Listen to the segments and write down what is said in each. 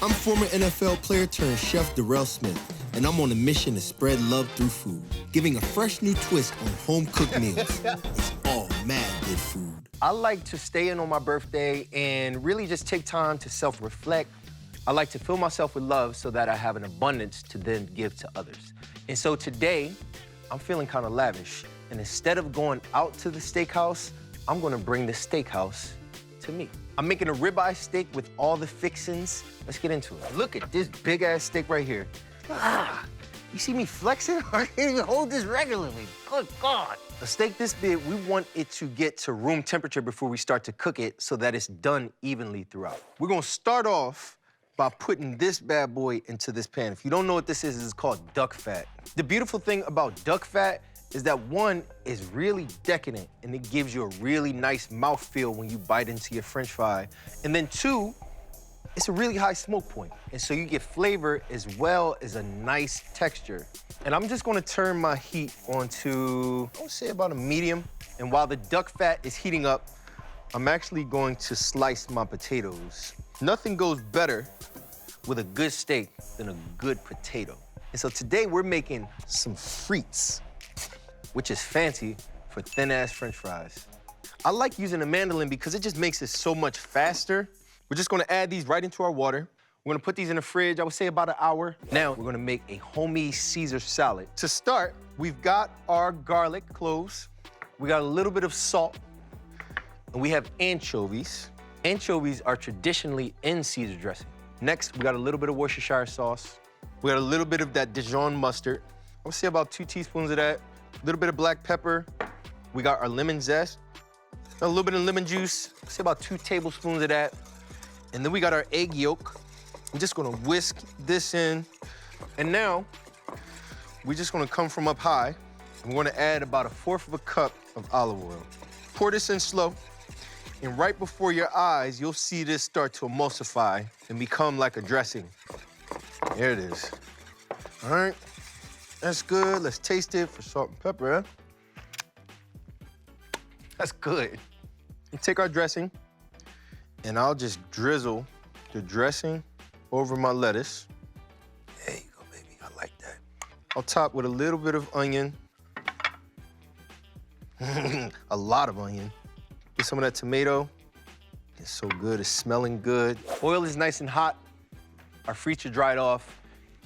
I'm former NFL player turned chef Darrell Smith, and I'm on a mission to spread love through food, giving a fresh new twist on home-cooked meals. It's all mad good food. I like to stay in on my birthday and really just take time to self-reflect. I like to fill myself with love so that I have an abundance to then give to others. And so today, I'm feeling kind of lavish. And instead of going out to the steakhouse, I'm gonna bring the steakhouse to me. I'm making a ribeye steak with all the fixings. Let's get into it. Look at this big-ass steak right here. Ah, you see me flexing? I can't even hold this regularly. Good God. A steak this big, we want it to get to room temperature before we start to cook it so that it's done evenly throughout. We're gonna start off by putting this bad boy into this pan. If you don't know what this is, it's called duck fat. The beautiful thing about duck fat is that one, is really decadent and it gives you a really nice mouthfeel when you bite into your French fry. And then two, it's a really high smoke point. And so you get flavor as well as a nice texture. And I'm just gonna turn my heat onto, I would say about a medium. And while the duck fat is heating up, I'm actually going to slice my potatoes. Nothing goes better with a good steak than a good potato. And so today we're making some frites, which is fancy for thin-ass French fries. I like using a mandolin because it just makes it so much faster. We're just gonna add these right into our water. We're gonna put these in the fridge, I would say about an hour. Now, we're gonna make a homemade Caesar salad. To start, we've got our garlic cloves. We got a little bit of salt, and we have anchovies. Anchovies are traditionally in Caesar dressing. Next, we got a little bit of Worcestershire sauce. We got a little bit of that Dijon mustard. I would say about 2 teaspoons of that. A little bit of black pepper. We got our lemon zest. A little bit of lemon juice. I'd say about 2 tablespoons of that. And then we got our egg yolk. We're just gonna whisk this in. And now, we're just gonna come from up high. And we're gonna add about 1/4 cup of olive oil. Pour this in slow. And right before your eyes, you'll see this start to emulsify and become like a dressing. There it is. All right, that's good. Let's taste it for salt and pepper. Huh? That's good. And take our dressing, and I'll just drizzle the dressing over my lettuce. There you go, baby. I like that. I'll top with a little bit of onion. A lot of onion. Get some of that tomato. It's so good, it's smelling good. Oil is nice and hot. Our frites are dried off.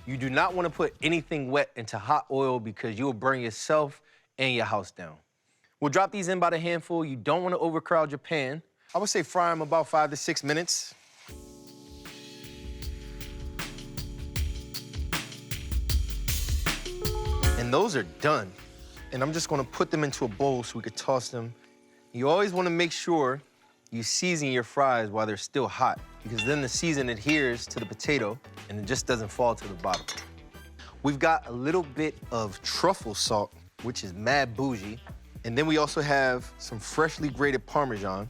You do not want to put anything wet into hot oil because you will burn yourself and your house down. We'll drop these in by the handful. You don't want to overcrowd your pan. I would say fry them about 5 to 6 minutes. And those are done. And I'm just gonna put them into a bowl so we could toss them. You always wanna make sure you season your fries while they're still hot, because then the season adheres to the potato and it just doesn't fall to the bottom. We've got a little bit of truffle salt, which is mad bougie. And then we also have some freshly grated Parmesan.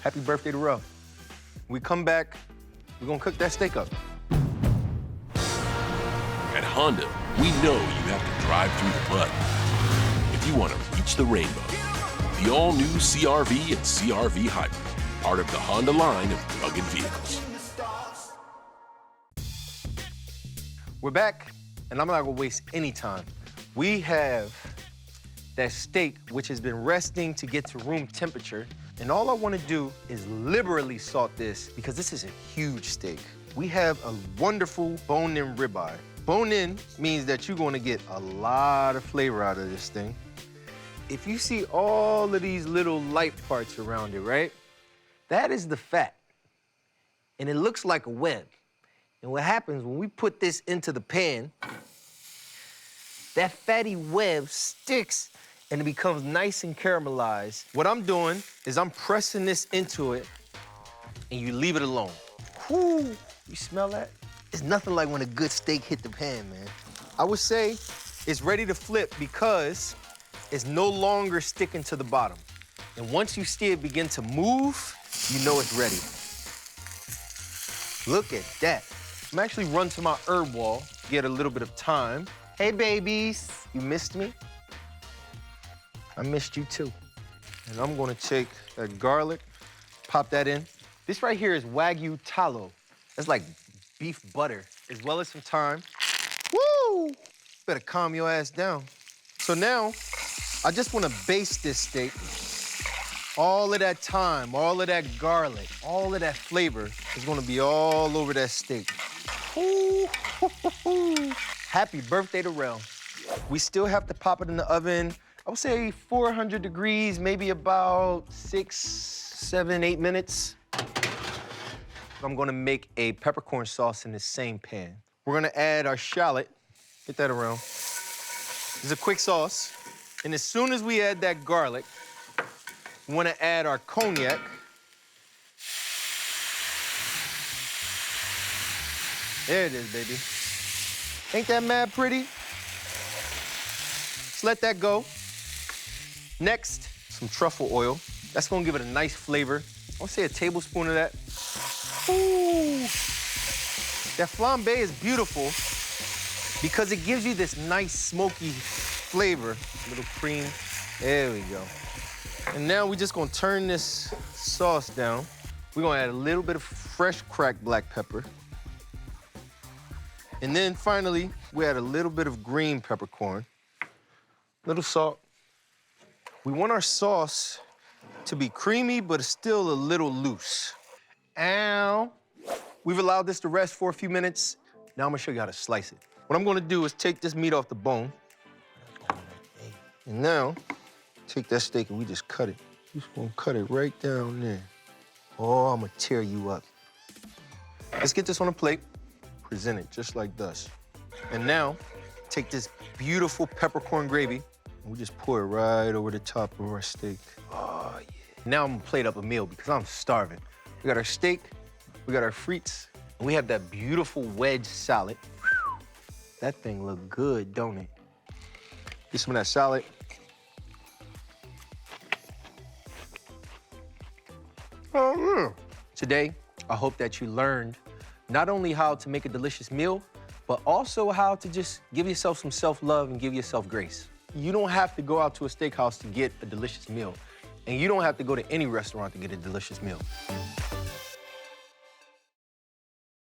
Happy birthday to Ro. We come back, we're gonna cook that steak up. At Honda, we know you have to drive through the mud if you want to reach the rainbow. The all-new CR-V and CR-V Hybrid, part of the Honda line of rugged vehicles. We're back, and I'm not gonna waste any time. We have that steak, which has been resting to get to room temperature, and all I wanna do is liberally salt this because this is a huge steak. We have a wonderful bone-in ribeye. Bone-in means that you're gonna get a lot of flavor out of this thing. If you see all of these little light parts around it, right? That is the fat. And it looks like a web. And what happens when we put this into the pan, that fatty web sticks and it becomes nice and caramelized. What I'm doing is I'm pressing this into it and you leave it alone. Whoo, you smell that? It's nothing like when a good steak hit the pan, man. I would say it's ready to flip because it's no longer sticking to the bottom. And once you see it begin to move, you know it's ready. Look at that. I'm actually run to my herb wall, get a little bit of thyme. Hey, babies, you missed me? I missed you too. And I'm gonna take that garlic, pop that in. This right here is Wagyu tallow. That's like beef butter, as well as some thyme. Woo! Better calm your ass down. So now, I just wanna baste this steak. All of that thyme, all of that garlic, all of that flavor is gonna be all over that steak. Ooh. Happy birthday to Rel. We still have to pop it in the oven. I would say 400 degrees, maybe about 6, 7, 8 minutes. I'm gonna make a peppercorn sauce in the same pan. We're gonna add our shallot. Get that around. It's a quick sauce. And as soon as we add that garlic, we wanna add our cognac. There it is, baby. Ain't that mad pretty? Let's let that go. Next, some truffle oil. That's gonna give it a nice flavor. I'll say a tablespoon of that. Ooh. That flambe is beautiful because it gives you this nice smoky flavor. A little cream. There we go. And now we're just gonna turn this sauce down. We're gonna add a little bit of fresh cracked black pepper. And then finally, we add a little bit of green peppercorn, little salt. We want our sauce to be creamy, but it's still a little loose. Ow. We've allowed this to rest for a few minutes. Now I'm gonna show you how to slice it. What I'm gonna do is take this meat off the bone. And now, take that steak and we just cut it. Just gonna cut it right down there. Oh, I'm gonna tear you up. Let's get this on a plate. Present it just like this. And now, take this beautiful peppercorn gravy and we just pour it right over the top of our steak. Oh, yeah. Now I'm gonna plate up a meal because I'm starving. We got our steak, we got our frites, and we have that beautiful wedge salad. That thing look good, don't it? Get some of that salad. Oh, yeah. Today, I hope that you learned not only how to make a delicious meal, but also how to just give yourself some self-love and give yourself grace. You don't have to go out to a steakhouse to get a delicious meal, and you don't have to go to any restaurant to get a delicious meal.